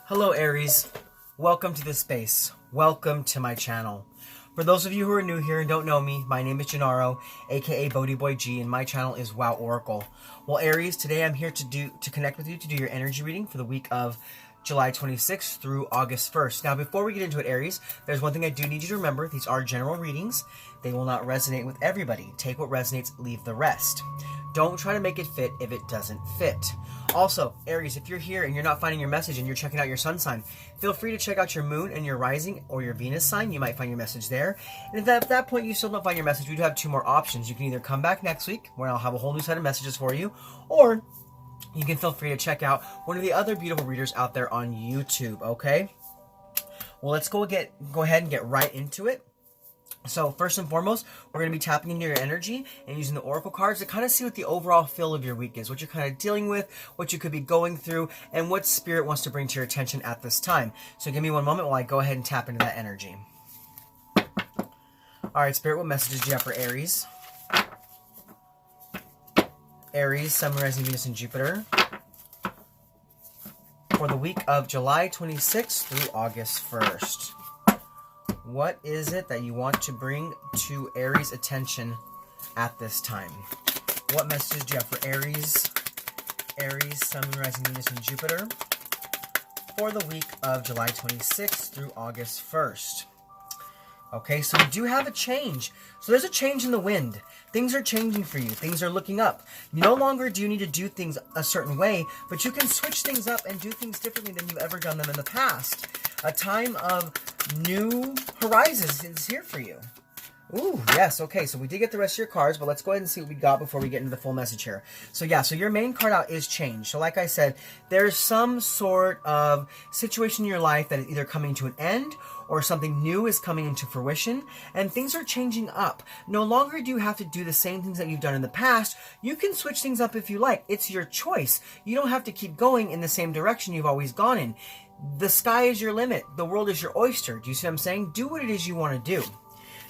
Hello Aries, welcome to this space, welcome to my channel. For those of you who are new here and don't know me, my name is Gennaro, aka BhodiBoy G, and my channel is Wow Oracle. Well Aries, today I'm here to connect with you to do your energy reading for the week of July 26th through August 1st. Now before we get into it Aries, there's one thing I do need you to remember. These are general readings. They will not resonate with everybody. Take what resonates, leave the rest. Don't try to make it fit if it doesn't fit. Also, Aries, if you're here and you're not finding your message and you're checking out your sun sign, feel free to check out your moon and your rising or your Venus sign. You might find your message there. And if at that point you still don't find your message, we do have two more options. You can either come back next week where I'll have a whole new set of messages for you, or you can feel free to check out one of the other beautiful readers out there on YouTube, okay? Well, let's go ahead and get right into it. So first and foremost, we're going to be tapping into your energy and using the oracle cards to kind of see what the overall feel of your week is, what you're kind of dealing with, what you could be going through, and what spirit wants to bring to your attention at this time. So give me one moment while I go ahead and tap into that energy. Alright, Spirit, what messages do you have for Aries? Aries, Sun, Moon, Rising, Venus, and Jupiter. For the week of July 26th through August 1st. What is it that you want to bring to Aries' attention at this time? What messages do you have for Aries? Aries, Sun, Moon, Rising, Venus, and Jupiter for the week of July 26th through August 1st. Okay, so we do have a change. So there's a change in the wind. Things are changing for you. Things are looking up. No longer do you need to do things a certain way, but you can switch things up and do things differently than you've ever done them in the past. A time of new horizons is here for you. Ooh, yes, okay, so we did get the rest of your cards, but let's go ahead and see what we got before we get into the full message here. So yeah, so your main card out is change. So like I said, there's some sort of situation in your life that is either coming to an end or something new is coming into fruition, and things are changing up. No longer do you have to do the same things that you've done in the past. You can switch things up if you like. It's your choice. You don't have to keep going in the same direction you've always gone in. The sky is your limit. The world is your oyster. Do you see what I'm saying? Do what it is you want to do.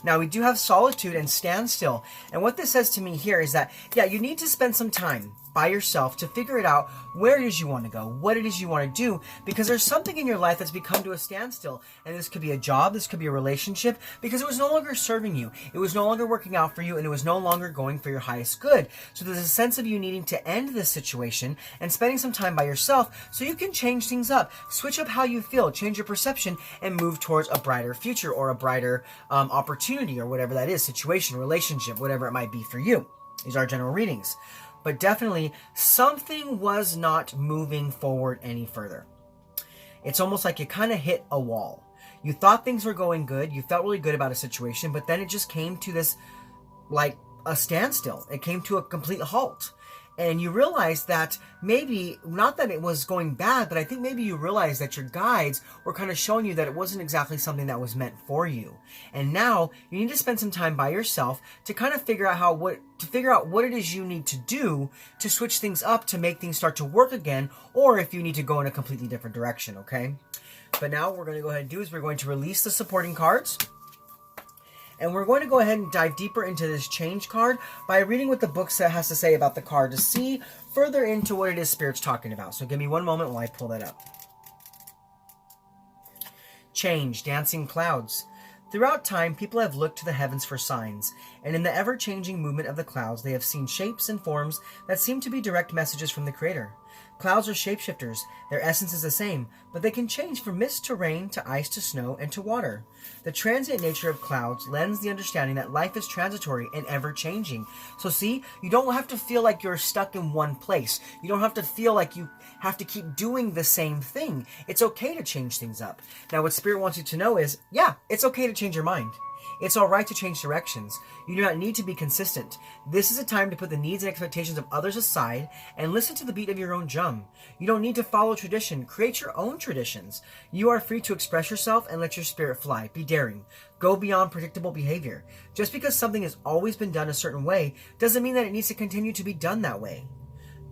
Now, we do have solitude and standstill. And what this says to me here is that, yeah, you need to spend some time by yourself to figure it out where it is you want to go, what it is you want to do, because there's something in your life that's become to a standstill. And this could be a job, this could be a relationship, because it was no longer serving you. It was no longer working out for you, and it was no longer going for your highest good. So there's a sense of you needing to end this situation and spending some time by yourself so you can change things up, switch up how you feel, change your perception, and move towards a brighter future or a brighter opportunity or whatever that is, situation, relationship, whatever it might be for you. These are general readings. But definitely, something was not moving forward any further. It's almost like you kind of hit a wall. You thought things were going good. You felt really good about a situation, but then it just came to this, like, a standstill. It came to a complete halt. And you realized that maybe, not that it was going bad, but I think maybe you realized that your guides were kind of showing you that it wasn't exactly something that was meant for you. And now you need to spend some time by yourself to kind of figure out what it is you need to do to switch things up to make things start to work again, or if you need to go in a completely different direction, okay? But now what we're going to go ahead and do is we're going to release the supporting cards. And we're going to go ahead and dive deeper into this change card by reading what the book has to say about the card to see further into what it is Spirit's talking about. So give me one moment while I pull that up. Change, dancing clouds. Throughout time, people have looked to the heavens for signs, and in the ever-changing movement of the clouds, they have seen shapes and forms that seem to be direct messages from the Creator. Clouds are shapeshifters. Their essence is the same, but they can change from mist to rain to ice to snow and to water. The transient nature of clouds lends the understanding that life is transitory and ever-changing. So see, you don't have to feel like you're stuck in one place. You don't have to feel like you have to keep doing the same thing. It's okay to change things up. Now, what Spirit wants you to know is, yeah, it's okay to change your mind. It's alright to change directions. You do not need to be consistent. This is a time to put the needs and expectations of others aside and listen to the beat of your own drum. You don't need to follow tradition. Create your own traditions. You are free to express yourself and let your spirit fly. Be daring. Go beyond predictable behavior. Just because something has always been done a certain way doesn't mean that it needs to continue to be done that way.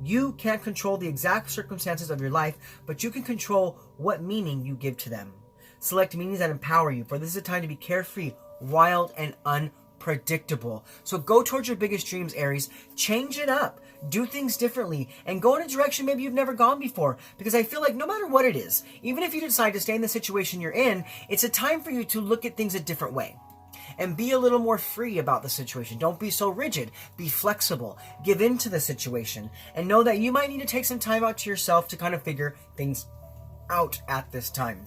You can't control the exact circumstances of your life, but you can control what meaning you give to them. Select meanings that empower you, for this is a time to be carefree, wild, and unpredictable. predictable. So go towards your biggest dreams, Aries. Change it up. Do things differently and go in a direction maybe you've never gone before. Because I feel like no matter what it is, even if you decide to stay in the situation you're in, it's a time for you to look at things a different way. And be a little more free about the situation. Don't be so rigid. Be flexible. Give in to the situation. And know that you might need to take some time out to yourself to kind of figure things out at this time.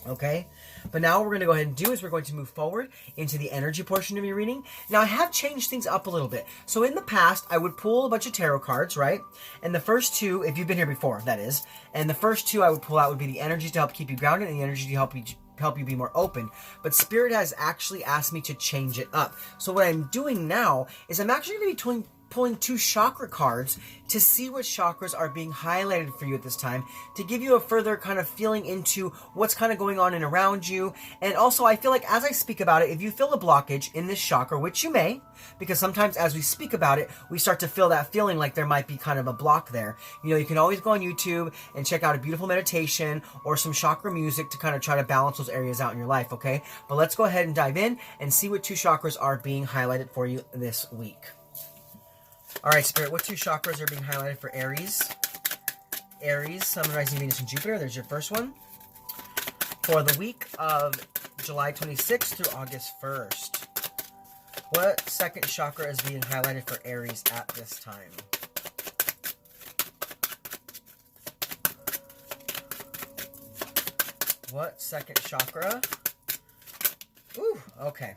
Okay? But now what we're going to go ahead and do is we're going to move forward into the energy portion of your reading. Now, I have changed things up a little bit. So in the past, I would pull a bunch of tarot cards, right? And the first two, if you've been here before, that is. And the first two I would pull out would be the energies to help keep you grounded and the energy to help you be more open. But Spirit has actually asked me to change it up. So what I'm doing now is I'm actually going to be pulling two chakra cards to see what chakras are being highlighted for you at this time, to give you a further kind of feeling into what's kind of going on and around you. And also, I feel like as I speak about it, if you feel a blockage in this chakra, which you may, because sometimes as we speak about it, we start to feel that feeling like there might be kind of a block there. You know, you can always go on YouTube and check out a beautiful meditation or some chakra music to kind of try to balance those areas out in your life, okay? But let's go ahead and dive in and see what two chakras are being highlighted for you this week. All right, Spirit, what two chakras are being highlighted for Aries? Aries, Sun, Rising, Venus, and Jupiter. There's your first one. For the week of July 26th through August 1st. What second chakra is being highlighted for Aries at this time? What second chakra? Ooh, okay.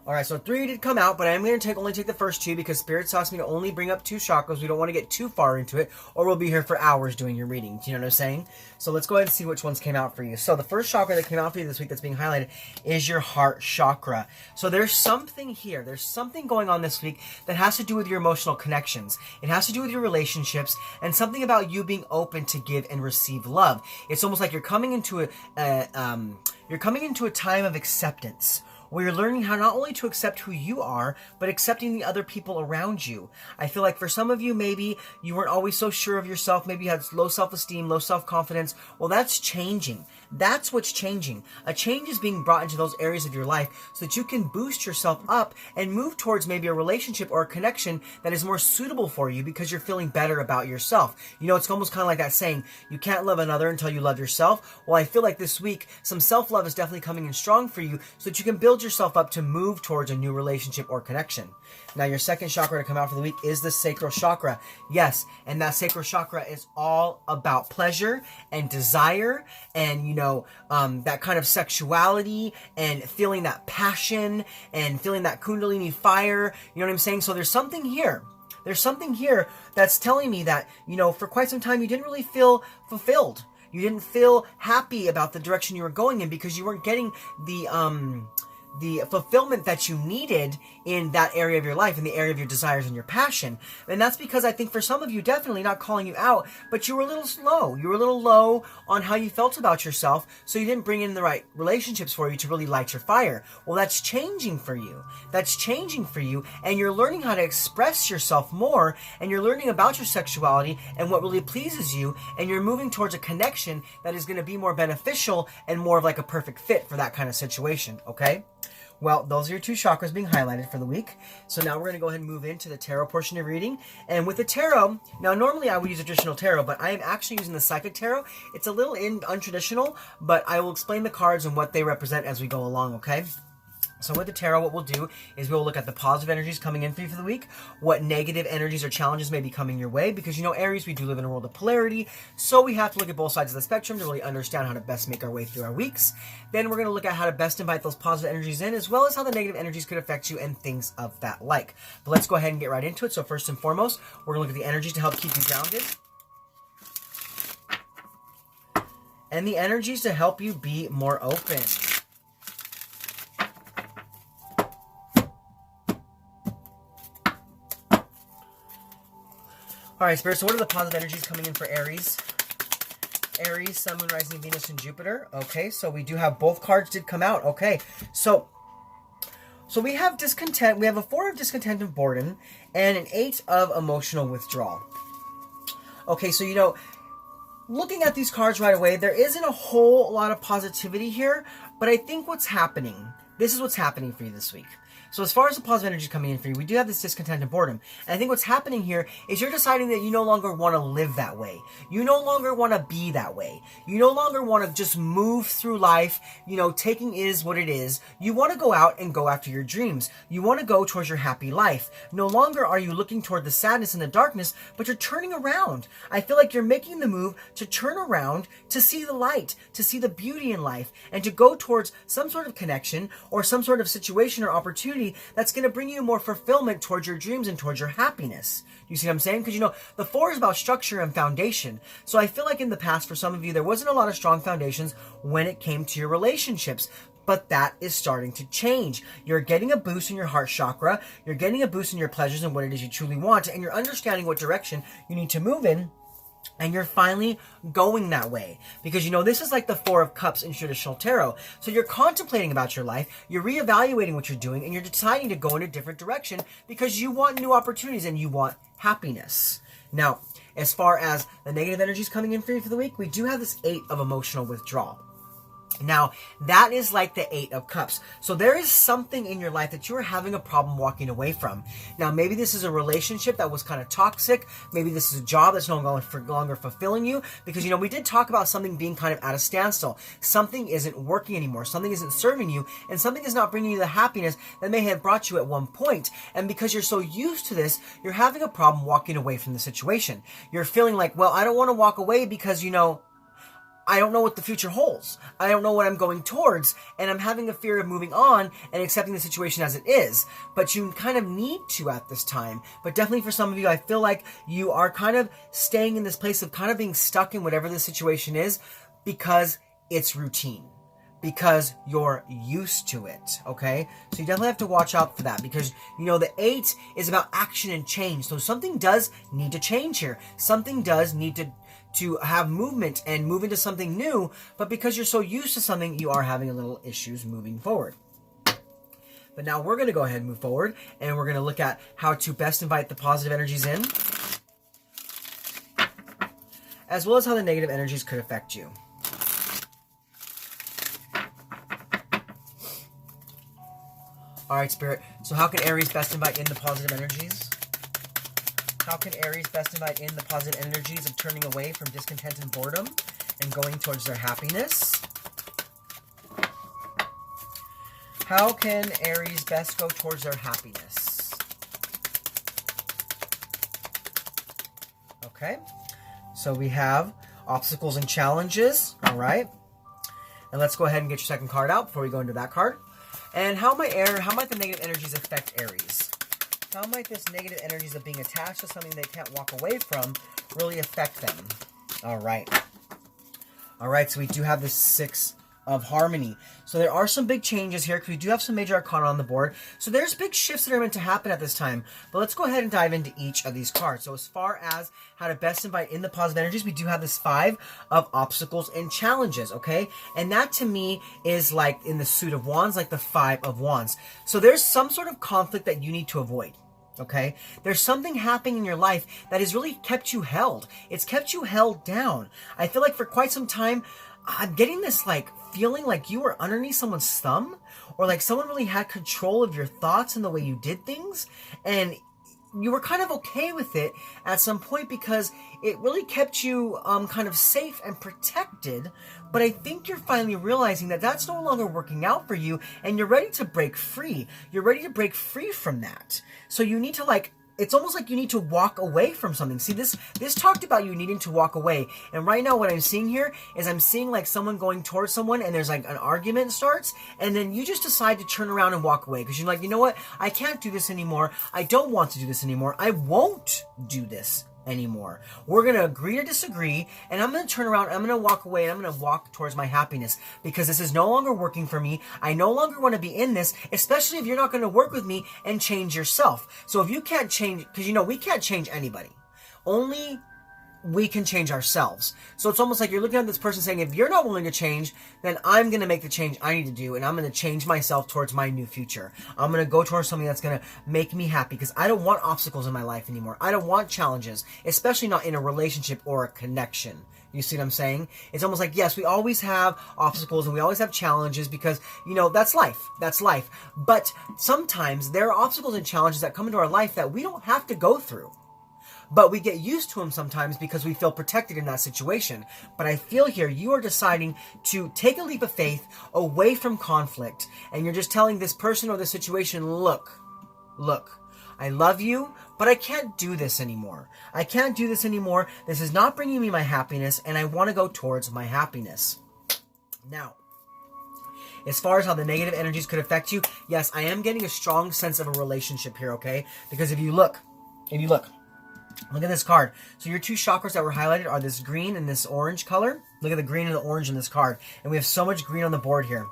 Alright, so 3 did come out, but I'm going to only take the first 2 because Spirit asked me to only bring up 2 chakras. We don't want to get too far into it, or we'll be here for hours doing your reading. Do you know what I'm saying? So let's go ahead and see which ones came out for you. So the first chakra that came out for you this week that's being highlighted is your heart chakra. So there's something here. There's something going on this week that has to do with your emotional connections. It has to do with your relationships and something about you being open to give and receive love. It's almost like you're coming into a time of acceptance, where you're learning how not only to accept who you are, but accepting the other people around you. I feel like for some of you, maybe you weren't always so sure of yourself. Maybe you had low self-esteem, low self-confidence. Well, that's changing. That's what's changing. A change is being brought into those areas of your life so that you can boost yourself up and move towards maybe a relationship or a connection that is more suitable for you because you're feeling better about yourself. You know, it's almost kind of like that saying, you can't love another until you love yourself. Well, I feel like this week, some self-love is definitely coming in strong for you so that you can build yourself up to move towards a new relationship or connection. Now, your second chakra to come out for the week is the Sacral Chakra. Yes, and that Sacral Chakra is all about pleasure and desire and, you know, that kind of sexuality and feeling that passion and feeling that Kundalini fire. You know what I'm saying? So there's something here. There's something here that's telling me that, you know, for quite some time you didn't really feel fulfilled. You didn't feel happy about the direction you were going in because you weren't getting the fulfillment that you needed in that area of your life, in the area of your desires and your passion. And that's because I think for some of you, definitely not calling you out, but you were a little slow. You were a little low on how you felt about yourself, so you didn't bring in the right relationships for you to really light your fire. Well, that's changing for you. That's changing for you, and you're learning how to express yourself more, and you're learning about your sexuality and what really pleases you, and you're moving towards a connection that is going to be more beneficial and more of like a perfect fit for that kind of situation, okay? Well, those are your 2 chakras being highlighted for the week. So now we're going to go ahead and move into the tarot portion of reading. And with the tarot, now normally I would use a traditional tarot, but I am actually using the psychic tarot. It's a little untraditional, but I will explain the cards and what they represent as we go along, okay? So with the tarot, what we'll do is we'll look at the positive energies coming in for you for the week, what negative energies or challenges may be coming your way, because, you know, Aries, we do live in a world of polarity, so we have to look at both sides of the spectrum to really understand how to best make our way through our weeks. Then we're going to look at how to best invite those positive energies in, as well as how the negative energies could affect you and things of that like. But let's go ahead and get right into it. So first and foremost, we're going to look at the energies to help keep you grounded, and the energies to help you be more open. Alright, Spirit, so what are the positive energies coming in for Aries? Aries, Sun, Moon, Rising, Venus, and Jupiter. Okay, so we do have both cards did come out. Okay, so we have discontent. We have a 4 of discontent and boredom and an 8 of emotional withdrawal. Okay, so, you know, looking at these cards right away, there isn't a whole lot of positivity here, but I think what's happening, this is what's happening for you this week. So as far as the positive energy coming in for you, we do have this discontent and boredom. And I think what's happening here is you're deciding that you no longer want to live that way. You no longer want to be that way. You no longer want to just move through life, taking is what it is. You want to go out and go after your dreams. You want to go towards your happy life. No longer are you looking toward the sadness and the darkness, but you're turning around. I feel like you're making the move to turn around, to see the light, to see the beauty in life, and to go towards some sort of connection or some sort of situation or opportunity that's going to bring you more fulfillment towards your dreams and towards your happiness. You see what I'm saying? Because, the 4 is about structure and foundation. So I feel like in the past, for some of you, there wasn't a lot of strong foundations when it came to your relationships. But that is starting to change. You're getting a boost in your heart chakra. You're getting a boost in your pleasures and what it is you truly want. And you're understanding what direction you need to move in. And you're finally going that way. Because, this is like the 4 of Cups in traditional tarot. So you're contemplating about your life, you're reevaluating what you're doing, and you're deciding to go in a different direction because you want new opportunities and you want happiness. Now, as far as the negative energies coming in for you for the week, we do have this 8 of emotional withdrawal. Now, that is like the 8 of Cups. So there is something in your life that you are having a problem walking away from. Now, maybe this is a relationship that was kind of toxic. Maybe this is a job that's no longer fulfilling you. Because, we did talk about something being kind of at a standstill. Something isn't working anymore. Something isn't serving you. And something is not bringing you the happiness that may have brought you at one point. And because you're so used to this, you're having a problem walking away from the situation. You're feeling like, well, I don't want to walk away because, I don't know what the future holds. I don't know what I'm going towards, and I'm having a fear of moving on and accepting the situation as it is. But you kind of need to at this time. But definitely for some of you, I feel like you are kind of staying in this place of kind of being stuck in whatever the situation is because it's routine. Because you're used to it, okay? So you definitely have to watch out for that because, the 8 is about action and change. So something does need to change here. Something does need to have movement and move into something new, but because you're so used to something, you are having a little issues moving forward. But now we're going to go ahead and move forward, and we're going to look at how to best invite the positive energies in, as well as how the negative energies could affect you. All right, Spirit. So how can Aries best invite in the positive energies? How can Aries best invite in the positive energies of turning away from discontent and boredom and going towards their happiness? How can Aries best go towards their happiness? Okay. So we have obstacles and challenges. All right. And let's go ahead and get your second card out before we go into that card. And how might the negative energies affect Aries? How might this negative energies of being attached to something they can't walk away from really affect them? All right. All right, so we do have the 6 of Harmony. So there are some big changes here because we do have some major arcana on the board. So there's big shifts that are meant to happen at this time. But let's go ahead and dive into each of these cards. So as far as how to best invite in the positive energies, we do have this 5 of obstacles and challenges, okay? And that to me is like in the suit of wands, like the 5 of wands. So there's some sort of conflict that you need to avoid. Okay, there's something happening in your life that has really kept you held. It's kept you held down. I feel like for quite some time, I'm getting this like feeling like you were underneath someone's thumb, or like someone really had control of your thoughts and the way you did things, and you were kind of okay with it at some point because it really kept you kind of safe and protected. But I think you're finally realizing that that's no longer working out for you, and you're ready to break free. You're ready to break free from that. So you need to it's almost like you need to walk away from something. See, this talked about you needing to walk away. And right now what I'm seeing here is I'm seeing like someone going towards someone, and there's like an argument starts, and then you just decide to turn around and walk away because you're like, you know what? I can't do this anymore. I don't want to do this anymore. I won't do this anymore. We're going to agree to disagree, and I'm going to turn around, I'm going to walk away, and I'm going to walk towards my happiness because this is no longer working for me. I no longer want to be in this, especially if you're not going to work with me and change yourself. So if you can't change, because we can't change anybody. Only we can change ourselves. So it's almost like you're looking at this person saying, if you're not willing to change, then I'm going to make the change I need to do, and I'm going to change myself towards my new future. I'm going to go towards something that's going to make me happy, because I don't want obstacles in my life anymore. I don't want challenges, especially not in a relationship or a connection. You see what I'm saying? It's almost like, yes, we always have obstacles and we always have challenges because, you know, that's life. That's life. But sometimes there are obstacles and challenges that come into our life that we don't have to go through. But we get used to them sometimes because we feel protected in that situation. But I feel here you are deciding to take a leap of faith away from conflict. And you're just telling this person or this situation, look, I love you, but I can't do this anymore. I can't do this anymore. This is not bringing me my happiness, and I want to go towards my happiness. Now, as far as how the negative energies could affect you, yes, I am getting a strong sense of a relationship here, okay? Because if you look at this card. So your two chakras that were highlighted are this green and this orange color. Look at the green and the orange in this card. And we have so much green on the board here.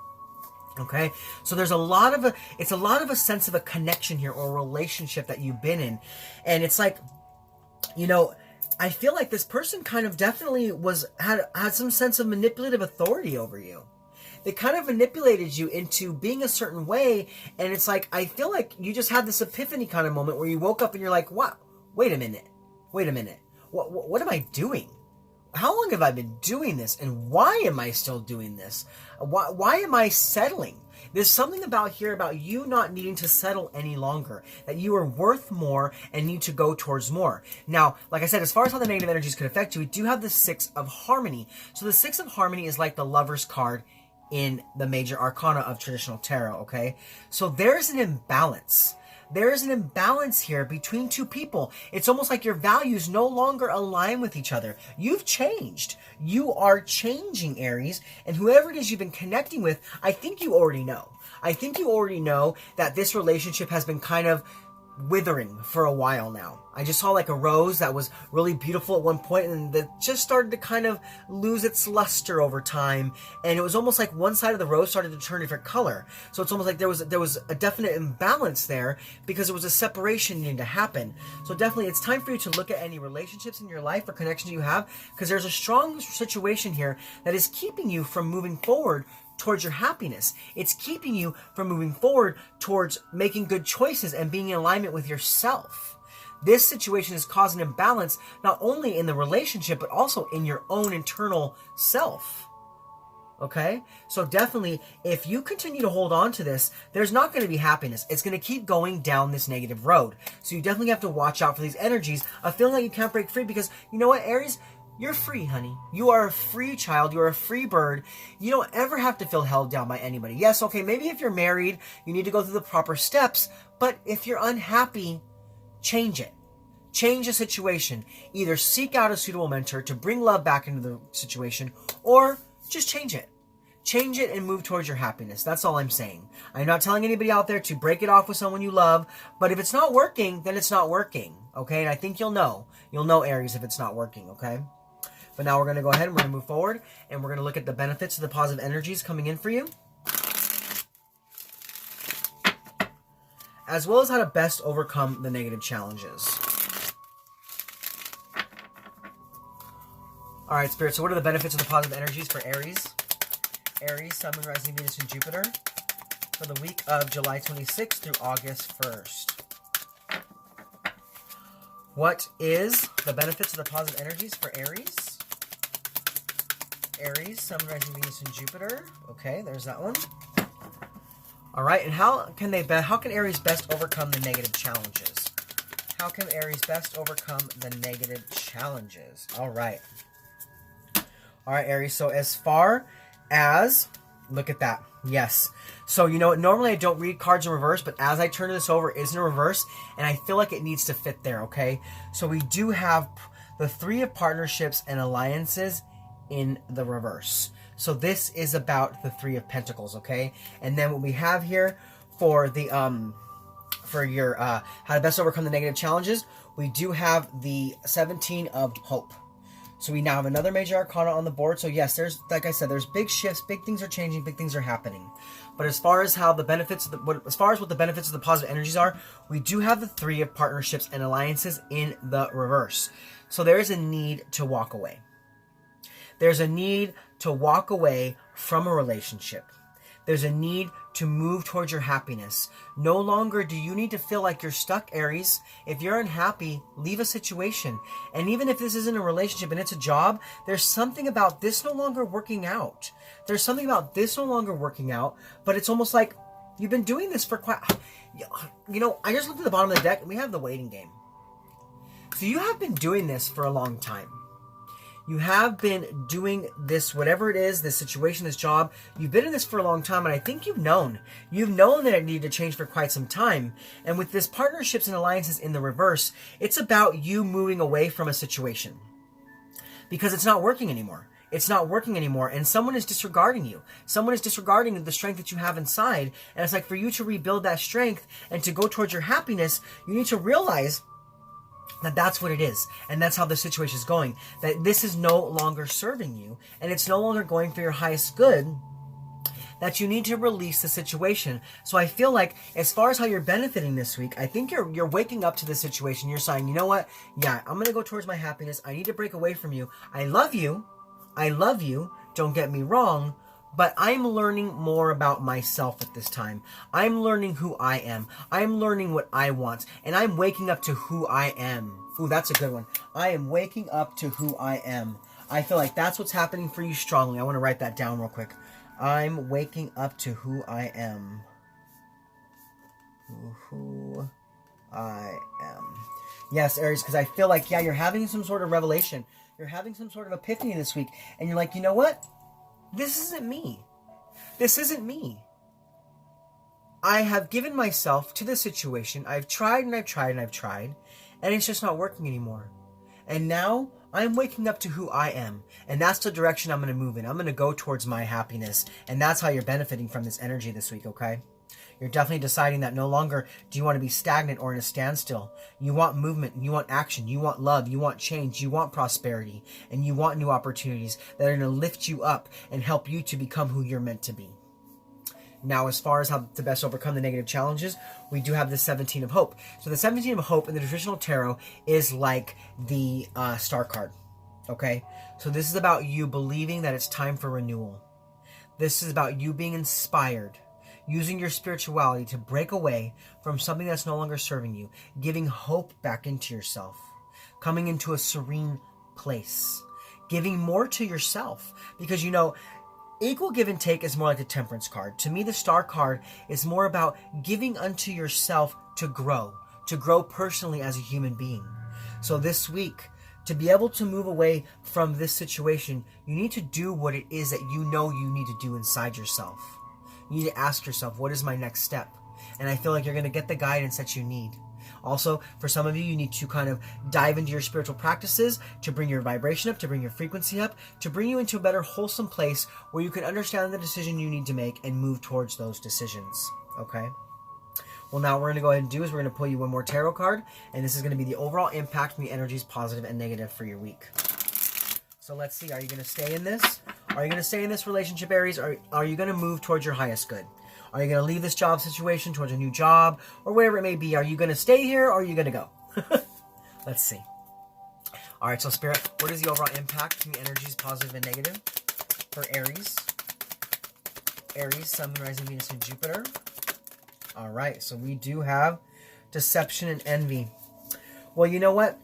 Okay, so there's a lot of a sense of a connection here or a relationship that you've been in. And it's like, you know, I feel like this person kind of definitely had some sense of manipulative authority over you. They kind of manipulated you into being a certain way. And it's like, I feel like you just had this epiphany kind of moment where you woke up and you're like, wow, wait a minute. What am I doing? How long have I been doing this? And why am I still doing this? Why am I settling? There's something about you not needing to settle any longer, that you are worth more and need to go towards more. Now, like I said, as far as how the negative energies could affect you, we do have the Six of Harmony. So the Six of Harmony is like the Lover's card in the major arcana of traditional tarot, okay? So there's an imbalance. There is an imbalance here between two people. It's almost like your values no longer align with each other. You've changed. You are changing, Aries. And whoever it is you've been connecting with, I think you already know. I think you already know that this relationship has been kind of withering for a while now. I just saw like a rose that was really beautiful at one point and that just started to kind of lose its luster over time, and it was almost like one side of the rose started to turn a different color. So it's almost like there was a definite imbalance there because it was a separation needing to happen. So definitely it's time for you to look at any relationships in your life or connections you have, because there's a strong situation here that is keeping you from moving forward towards your happiness. It's keeping you from moving forward towards making good choices and being in alignment with yourself. This situation is causing imbalance not only in the relationship, but also in your own internal self. Okay? So definitely, if you continue to hold on to this, there's not going to be happiness. It's going to keep going down this negative road. So you definitely have to watch out for these energies of feeling like you can't break free, because you know what, Aries? You're free, honey. You are a free child. You are a free bird. You don't ever have to feel held down by anybody. Yes, okay, maybe if you're married, you need to go through the proper steps. But if you're unhappy, change it. Change the situation. Either seek out a suitable mentor to bring love back into the situation, or just change it. Change it and move towards your happiness. That's all I'm saying. I'm not telling anybody out there to break it off with someone you love, but if it's not working, then it's not working, okay? And I think you'll know. You'll know, Aries, if it's not working, okay? But now we're going to go ahead and we're going to move forward, and we're going to look at the benefits of the positive energies coming in for you, as well as how to best overcome the negative challenges. All right, Spirit, so what are the benefits of the positive energies for Aries? Aries, Sun, Moon, Rising, Venus, and Jupiter for the week of July 26th through August 1st. What is the benefits of the positive energies for Aries? Aries, Sun, Rising, Venus, and Jupiter. Okay, there's that one. All right, and how can Aries best overcome the negative challenges? How can Aries best overcome the negative challenges? All right. All right, Aries, so as far as, look at that. Yes. So, you know what? Normally I don't read cards in reverse, but as I turn this over, it is in reverse, and I feel like it needs to fit there, okay? So we do have the Three of Partnerships and Alliances in the reverse. So this is about the Three of Pentacles, okay? And then what we have here for the, for your, how to best overcome the negative challenges, we do have the 17 of Hope. So we now have another major arcana on the board. So yes, there's, like I said, there's big shifts, big things are changing, big things are happening. But as far as how the benefits, as far as what the benefits of the positive energies are, we do have the Three of Partnerships and Alliances in the reverse. So there is a need to walk away. There's a need to walk away from a relationship. There's a need to move towards your happiness. No longer do you need to feel like you're stuck, Aries. If you're unhappy, leave a situation. And even if this isn't a relationship and it's a job, there's something about this no longer working out. There's something about this no longer working out, but it's almost like you've been doing this for quite... You know, I just looked at the bottom of the deck and we have the waiting game. So you have been doing this for a long time. You have been doing this, whatever it is, this situation, this job. You've been in this for a long time, and I think you've known. You've known that it needed to change for quite some time. And with this partnerships and alliances in the reverse, it's about you moving away from a situation. Because it's not working anymore. It's not working anymore, and someone is disregarding you. Someone is disregarding the strength that you have inside, and it's like for you to rebuild that strength and to go towards your happiness, you need to realize that that's what it is, and that's how the situation is going. That this is no longer serving you, and it's no longer going for your highest good, that you need to release the situation. So I feel like, as far as how you're benefiting this week, I think you're waking up to the situation. You're saying, you know what? Yeah, I'm going to go towards my happiness. I need to break away from you. I love you. I love you. Don't get me wrong. But I'm learning more about myself at this time. I'm learning who I am. I'm learning what I want. And I'm waking up to who I am. Ooh, that's a good one. I am waking up to who I am. I feel like that's what's happening for you strongly. I want to write that down real quick. I'm waking up to who I am. Who I am. Yes, Aries, because I feel like, yeah, you're having some sort of revelation. You're having some sort of epiphany this week. And you're like, you know what? This isn't me. This isn't me. I have given myself to the situation. I've tried and I've tried and I've tried, and it's just not working anymore. And now I'm waking up to who I am, and that's the direction I'm going to move in. I'm going to go towards my happiness, and that's how you're benefiting from this energy this week, okay? You're definitely deciding that no longer do you want to be stagnant or in a standstill. You want movement, you want action, you want love, you want change, you want prosperity, and you want new opportunities that are going to lift you up and help you to become who you're meant to be. Now, as far as how to best overcome the negative challenges, we do have the 17 of Hope. So the 17 of Hope in the traditional tarot is like the star card, okay? So this is about you believing that it's time for renewal. This is about you being inspired, using your spirituality to break away from something that's no longer serving you, giving hope back into yourself, coming into a serene place, giving more to yourself. Because, you know, equal give and take is more like the Temperance card. To me, the Star card is more about giving unto yourself to grow personally as a human being. So this week, to be able to move away from this situation, you need to do what it is that you know you need to do inside yourself. You need to ask yourself, what is my next step? And I feel like you're going to get the guidance that you need. Also, for some of you, you need to kind of dive into your spiritual practices to bring your vibration up, to bring your frequency up, to bring you into a better wholesome place where you can understand the decision you need to make and move towards those decisions. Okay? Well, now what we're going to go ahead and do is we're going to pull you one more tarot card, and this is going to be the overall impact from the energies, positive and negative, for your week. So let's see, are you going to stay in this? Are you going to stay in this relationship, Aries? Or are you going to move towards your highest good? Are you going to leave this job situation towards a new job or whatever it may be? Are you going to stay here or are you going to go? Let's see. All right, so Spirit, what is the overall impact from the energies, positive and negative, for Aries? Aries, Sun, Moon, Rising, Venus, and Jupiter. All right, so we do have deception and envy. Well, you know what?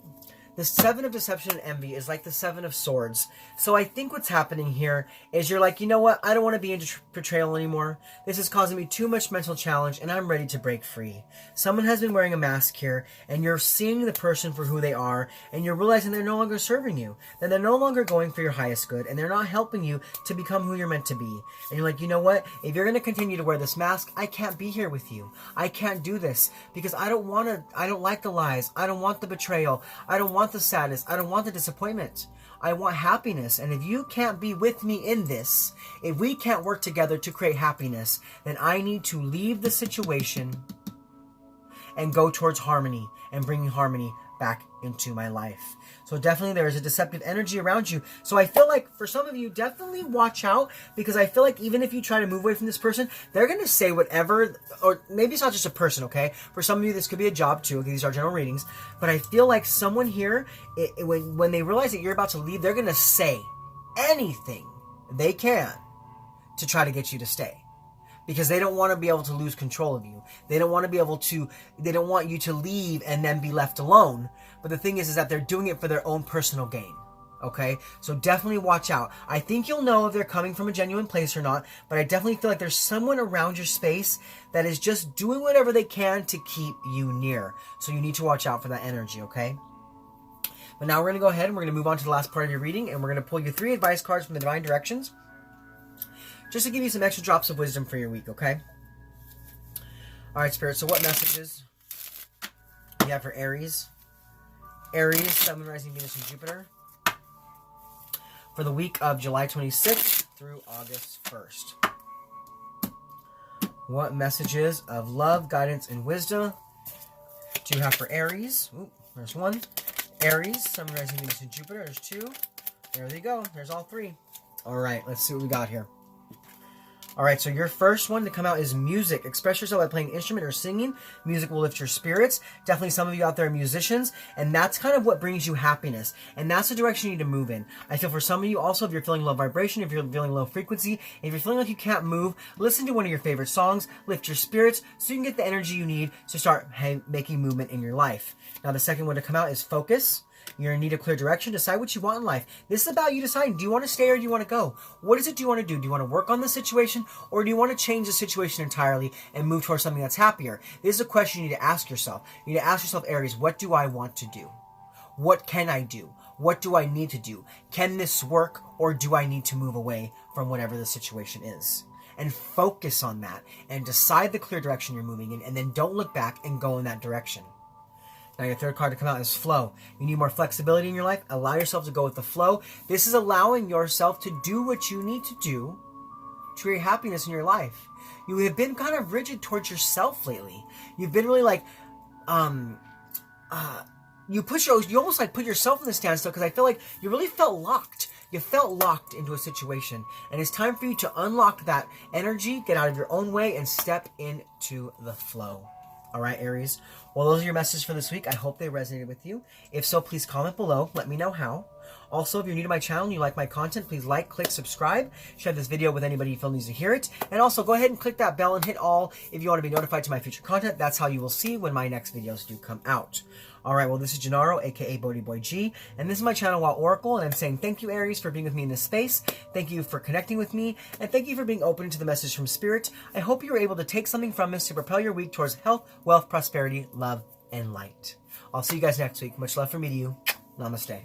The Seven of Deception and Envy is like the Seven of Swords. So I think what's happening here is you're like, you know what? I don't want to be in betrayal anymore. This is causing me too much mental challenge, and I'm ready to break free. Someone has been wearing a mask here, and you're seeing the person for who they are, and you're realizing they're no longer serving you. That they're no longer going for your highest good, and they're not helping you to become who you're meant to be. And you're like, you know what? If you're going to continue to wear this mask, I can't be here with you. I can't do this because I don't like the lies. I don't want the betrayal. I don't want the sadness. I don't want the disappointment. I want happiness. And if you can't be with me in this, if we can't work together to create happiness, then I need to leave the situation and go towards harmony and bringing harmony back into my life. So definitely there is a deceptive energy around you. So I feel like for some of you, definitely watch out, because I feel like even if you try to move away from this person, they're going to say whatever, or maybe it's not just a person, okay? For some of you, this could be a job too. Okay, these are general readings. But I feel like someone here, when they realize that you're about to leave, they're going to say anything they can to try to get you to stay. Because they don't want to be able to lose control of you. They don't want to be able to, they don't want you to leave and then be left alone. But the thing is that they're doing it for their own personal gain. Okay? So definitely watch out. I think you'll know if they're coming from a genuine place or not, but I definitely feel like there's someone around your space that is just doing whatever they can to keep you near. So you need to watch out for that energy, okay? But now we're going to go ahead and we're going to move on to the last part of your reading, and we're going to pull you 3 advice cards from the Divine Directions, just to give you some extra drops of wisdom for your week, okay? All right, Spirit, so what messages do you have for Aries? Aries, Sun, Moon, Rising, Venus, and Jupiter, for the week of July 26th through August 1st. What messages of love, guidance, and wisdom do you have for Aries? Ooh, there's 1. Aries, Sun, Moon, Rising, Venus, and Jupiter. There's 2. There they go. There's all 3. All right, let's see what we got here. All right, so your first one to come out is music. Express yourself by playing an instrument or singing. Music will lift your spirits. Definitely some of you out there are musicians, and that's kind of what brings you happiness. And that's the direction you need to move in. I feel for some of you also, if you're feeling low vibration, if you're feeling low frequency, if you're feeling like you can't move, listen to one of your favorite songs, lift your spirits, so you can get the energy you need to start making movement in your life. Now, the second one to come out is focus. You're in need of clear direction. Decide what you want in life. This is about you deciding, do you want to stay or do you want to go? What is it do you want to do? Do you want to work on the situation, or do you want to change the situation entirely and move towards something that's happier? This is a question you need to ask yourself. You need to ask yourself, Aries, what do I want to do? What can I do? What do I need to do? Can this work, or do I need to move away from whatever the situation is? And focus on that and decide the clear direction you're moving in, and then don't look back and go in that direction. Now your third card to come out is flow. You need more flexibility in your life. Allow yourself to go with the flow. This is allowing yourself to do what you need to do to create happiness in your life. You have been kind of rigid towards yourself lately. You've been really like, you almost like put yourself in the standstill, because I feel like you really felt locked. You felt locked into a situation, and it's time for you to unlock that energy, get out of your own way, and step into the flow. All right, Aries. Well, those are your messages for this week. I hope they resonated with you. If so, please comment below. Let me know how. Also, if you're new to my channel and you like my content, please like, click, subscribe. Share this video with anybody you feel needs to hear it. And also, go ahead and click that bell and hit all if you want to be notified to my future content. That's how you will see when my next videos do come out. All right, well, this is Gennaro, a.k.a. BhodiBoy G, and this is my channel, Wild Oracle, and I'm saying thank you, Aries, for being with me in this space. Thank you for connecting with me, and thank you for being open to the message from Spirit. I hope you were able to take something from this to propel your week towards health, wealth, prosperity, love, and light. I'll see you guys next week. Much love from me to you. Namaste.